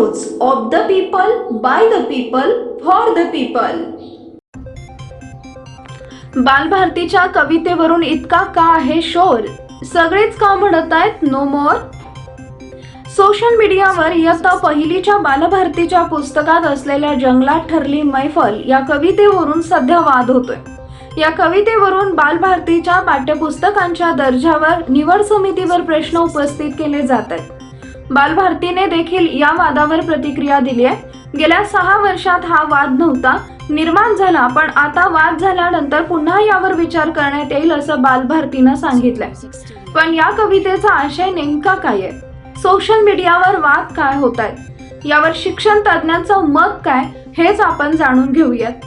News of the people, by the people, for the people. बालभारतीच्या कवितेवरून इतका का आहे शोर? सगळेच का म्हणत आहेत नो मोर? सोशल मीडियावर इयत्ता पहिलीच्या बालभारतीच्या पुस्तकात असलेल्या जंगलात ठरली मैफल या कवितेवरून सध्या वाद होतोय। या कवितेवरून बालभारतीच्या पाठ्यपुस्तकांच्या दर्जावर निवड समितीवर प्रश्न उपस्थित केले जात आहेत। बालभारतीने देखील या वादावर प्रतिक्रिया दिली आहे। गेल्या 6 वर्षात हा वाद नव्हता निर्माण झाला, पण आता वाद झाल्यानंतर पुन्हा यावर विचार करण्यात येईल असं बालभारतीनं सांगितलंय। पण या कवितेचा आशय नेमका काय आहे? सोशल मीडियावर वाद काय होत आहेत? यावर शिक्षण तज्ञांचं मत काय हेच आपण जाणून घेऊयात।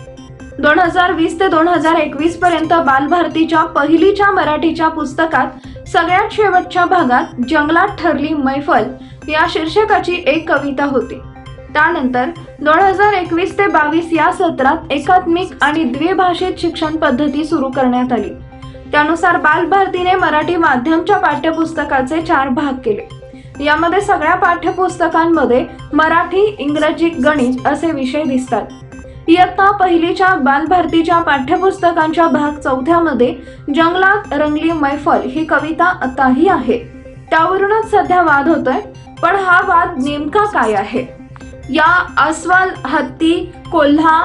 2020 ते 2021 पर्यंत बालभारतीच्या पहिलीच्या मराठीच्या पुस्तकात सगळ्यात शेवटच्या भागात जंगलात ठरली मैफल या शीर्षकाची एक कविता होती। त्यानंतर 2021 ते 22 या सत्रात एकात्मिक आणि द्विभाषिक शिक्षण पद्धती सुरू करण्यात आली। त्यानुसार बालभारतीने मराठी माध्यमच्या पाठ्यपुस्तकाचे 4 भाग केले। यामध्ये सगळ्या पाठ्यपुस्तकांमध्ये मराठी, इंग्रजी, गणित असे विषय दिसतात। इयत्ता पहिलीच्या बालभारतीच्या पाठ्यपुस्तकांच्या भाग 4 मध्ये जंगलात रंगली मैफल ही कविता आताही आहे। त्यावरूनच सध्या वाद होतोय। पण हा वाद नेमका काय आहे? या अस्वल, हत्ती, कोल्हा,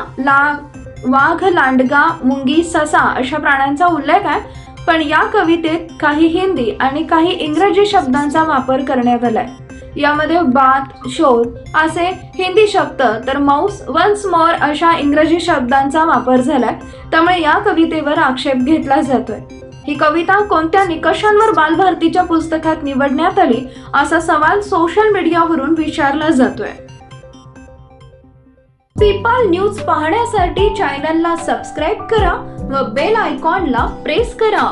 वाघ, लांडगा, मुंगी, ससा अशा प्राण्यांचा उल्लेख आहे, पण या कवितेत काही हिंदी आणि काही इंग्रजी शब्दांचा वापर करण्यात आलाय। यामध्ये बात, शोर असे हिंदी शब्द तर माऊस, वन्स मोर अशा इंग्रजी शब्दांचा वापर झालाय। त्यामुळे या कवितेवर आक्षेप घेतला जातोय। ही कविता कोणत्या निकषांवर बालभारतीच्या पुस्तकात निवडण्यात आली असा सवाल सोशल मीडियावरून विचारला जातोय। पीपल न्यूज पाहण्यासाठी चॅनलला सबस्क्राईब करा व बेल आयकॉनला प्रेस करा।